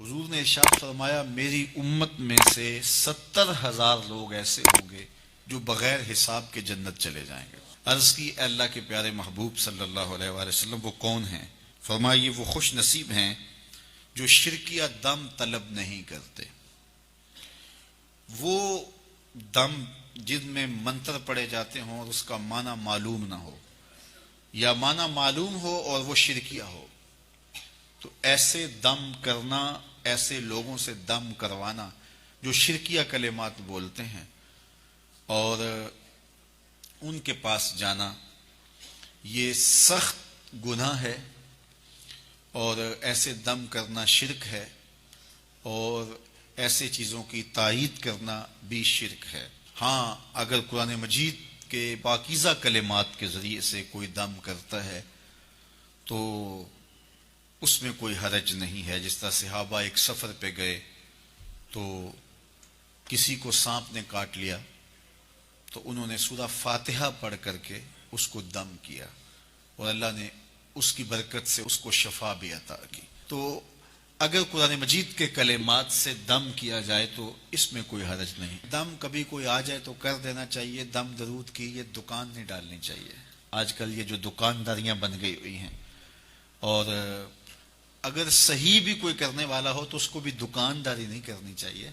حضور نے ارشاد فرمایا میری امت میں سے 70,000 لوگ ایسے ہوں گے جو بغیر حساب کے جنت چلے جائیں گے۔ عرض کی اے اللہ کے پیارے محبوب صلی اللہ علیہ وآلہ وسلم وہ کون ہیں؟ فرمایا یہ وہ خوش نصیب ہیں جو شرکیہ دم طلب نہیں کرتے، وہ دم جن میں منتر پڑے جاتے ہوں اور اس کا معنی معلوم نہ ہو، یا معنی معلوم ہو اور وہ شرکیہ ہو، تو ایسے دم کرنا، ایسے لوگوں سے دم کروانا جو شرکیہ کلمات بولتے ہیں اور ان کے پاس جانا، یہ سخت گناہ ہے، اور ایسے دم کرنا شرک ہے، اور ایسے چیزوں کی تائید کرنا بھی شرک ہے۔ ہاں، اگر قرآن مجید کے پاکیزہ کلمات کے ذریعے سے کوئی دم کرتا ہے تو اس میں کوئی حرج نہیں ہے۔ جس طرح صحابہ ایک سفر پہ گئے تو کسی کو سانپ نے کاٹ لیا تو انہوں نے سورہ فاتحہ پڑھ کر کے اس کو دم کیا اور اللہ نے اس کی برکت سے اس کو شفا بھی عطا کی۔ تو اگر قرآن مجید کے کلمات سے دم کیا جائے تو اس میں کوئی حرج نہیں۔ دم کبھی کوئی آ جائے تو کر دینا چاہیے، دم درود کی یہ دکان نہیں ڈالنی چاہیے۔ آج کل یہ جو دکانداریاں بن گئی ہوئی ہیں، اور اگر صحیح بھی کوئی کرنے والا ہو تو اس کو بھی دکانداری نہیں کرنی چاہیے،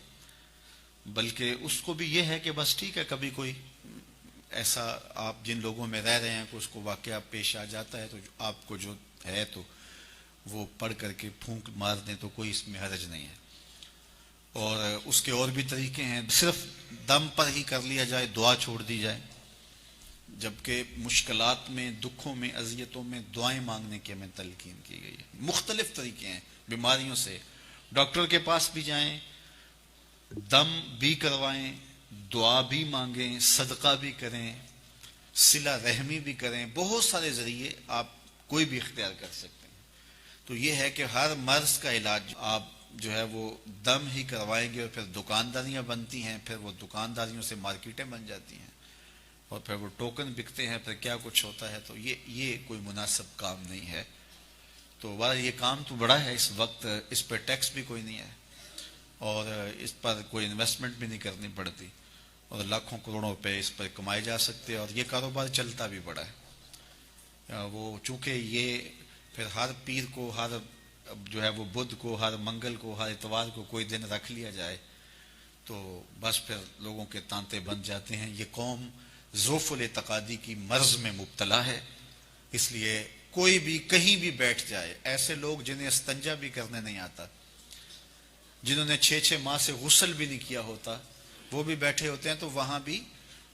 بلکہ اس کو بھی یہ ہے کہ بس ٹھیک ہے، کبھی کوئی ایسا آپ جن لوگوں میں رہ رہے ہیں کہ اس کو واقعہ پیش آ جاتا ہے تو آپ کو جو ہے تو وہ پڑھ کر کے پھونک مار دیں تو کوئی اس میں حرج نہیں ہے۔ اور اس کے اور بھی طریقے ہیں، صرف دم پر ہی کر لیا جائے، دعا چھوڑ دی جائے، جبکہ مشکلات میں، دکھوں میں، اذیتوں میں دعائیں مانگنے کی ہمیں تلقین کی گئی ہے۔ مختلف طریقے ہیں، بیماریوں سے ڈاکٹر کے پاس بھی جائیں، دم بھی کروائیں، دعا بھی مانگیں، صدقہ بھی کریں، صلہ رحمی بھی کریں، بہت سارے ذریعے آپ کوئی بھی اختیار کر سکتے ہیں۔ تو یہ ہے کہ ہر مرض کا علاج آپ جو ہے وہ دم ہی کروائیں گے، اور پھر دکانداریاں بنتی ہیں، پھر وہ دکانداریوں سے مارکیٹیں بن جاتی ہیں، اور پھر وہ ٹوکن بکتے ہیں، پھر کیا کچھ ہوتا ہے۔ تو یہ کوئی مناسب کام نہیں ہے۔ تو یہ کام تو بڑا ہے، اس وقت اس پہ ٹیکس بھی کوئی نہیں ہے، اور اس پر کوئی انویسٹمنٹ بھی نہیں کرنی پڑتی، اور لاکھوں کروڑوں روپے اس پر کمائے جا سکتے ہیں، اور یہ کاروبار چلتا بھی بڑا ہے۔ وہ چونکہ یہ پھر ہر پیر کو، ہر جو ہے وہ بدھ کو، ہر منگل کو، ہر اتوار کو کوئی دن رکھ لیا جائے تو بس پھر لوگوں کے تانتے بن جاتے ہیں۔ یہ قوم ضعف الاعتقادی کی مرض میں مبتلا ہے، اس لیے کوئی بھی کہیں بھی بیٹھ جائے، ایسے لوگ جنہیں استنجا بھی کرنے نہیں آتا، جنہوں نے 6 ماہ سے غسل بھی نہیں کیا ہوتا، وہ بھی بیٹھے ہوتے ہیں تو وہاں بھی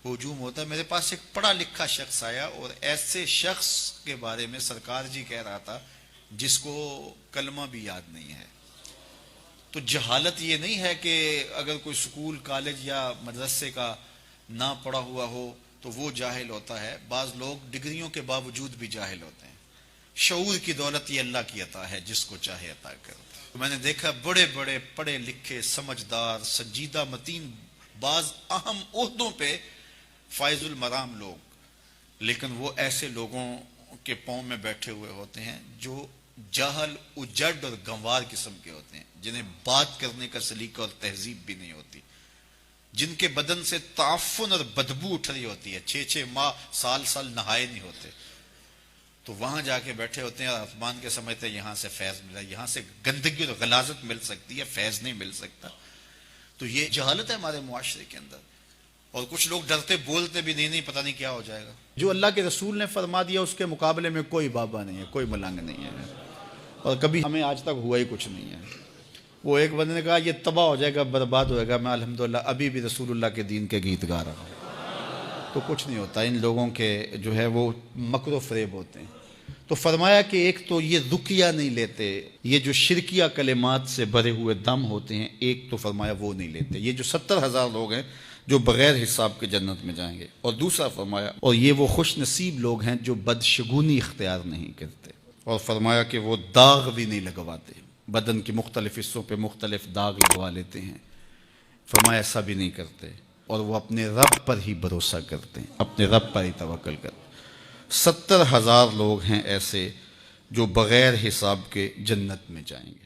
ہجوم ہوتا ہے۔ میرے پاس ایک پڑھا لکھا شخص آیا اور ایسے شخص کے بارے میں سرکار جی کہہ رہا تھا جس کو کلمہ بھی یاد نہیں ہے۔ تو جہالت یہ نہیں ہے کہ اگر کوئی سکول، کالج یا مدرسے کا نہ پڑھا ہوا ہو تو وہ جاہل ہوتا ہے، بعض لوگ ڈگریوں کے باوجود بھی جاہل ہوتے ہیں۔ شعور کی دولت یہ اللہ کی عطا ہے، جس کو چاہے عطا کرتا ہے۔ میں نے دیکھا بڑے بڑے پڑھے لکھے، سمجھدار، سنجیدہ متین، بعض اہم عہدوں پہ فائز المرام لوگ، لیکن وہ ایسے لوگوں کے پاؤں میں بیٹھے ہوئے ہوتے ہیں جو جاہل، اجڑ اور گنوار قسم کے ہوتے ہیں، جنہیں بات کرنے کا سلیقہ اور تہذیب بھی نہیں ہوتی، جن کے بدن سے تعفن اور بدبو اٹھ رہی ہوتی ہے، 6 ماہ، سال نہائے نہیں ہوتے، تو وہاں جا کے بیٹھے ہوتے ہیں اور آسمان کے سمجھتے ہیں یہاں سے فیض ملا، یہاں سے گندگی اور غلاظت مل سکتی ہے، فیض نہیں مل سکتا۔ تو یہ جہالت ہے ہمارے معاشرے کے اندر، اور کچھ لوگ ڈرتے بولتے بھی نہیں پتہ نہیں کیا ہو جائے گا۔ جو اللہ کے رسول نے فرما دیا اس کے مقابلے میں کوئی بابا نہیں ہے، کوئی ملنگ نہیں ہے، اور کبھی ہمیں آج تک ہوا ہی کچھ نہیں ہے۔ وہ ایک بندے نے کہا یہ تباہ ہو جائے گا، برباد ہوئے گا، میں الحمدللہ ابھی بھی رسول اللہ کے دین کے گیت گا رہا ہوں۔ تو کچھ نہیں ہوتا، ان لوگوں کے جو ہے وہ مکر و فریب ہوتے ہیں۔ تو فرمایا کہ ایک تو یہ رقیہ نہیں لیتے، یہ جو شرکیہ کلمات سے بھرے ہوئے دم ہوتے ہیں، ایک تو فرمایا وہ نہیں لیتے، یہ جو 70,000 لوگ ہیں جو بغیر حساب کے جنت میں جائیں گے۔ اور دوسرا فرمایا اور یہ وہ خوش نصیب لوگ ہیں جو بدشگونی اختیار نہیں کرتے، اور فرمایا کہ وہ داغ بھی نہیں لگواتے، بدن کے مختلف حصوں پہ مختلف داغ لگوا لیتے ہیں، فرمایا ایسا بھی نہیں کرتے، اور وہ اپنے رب پر ہی بھروسہ کرتے ہیں، اپنے رب پر ہی توکل کرتے ہیں۔ 70,000 لوگ ہیں ایسے جو بغیر حساب کے جنت میں جائیں گے۔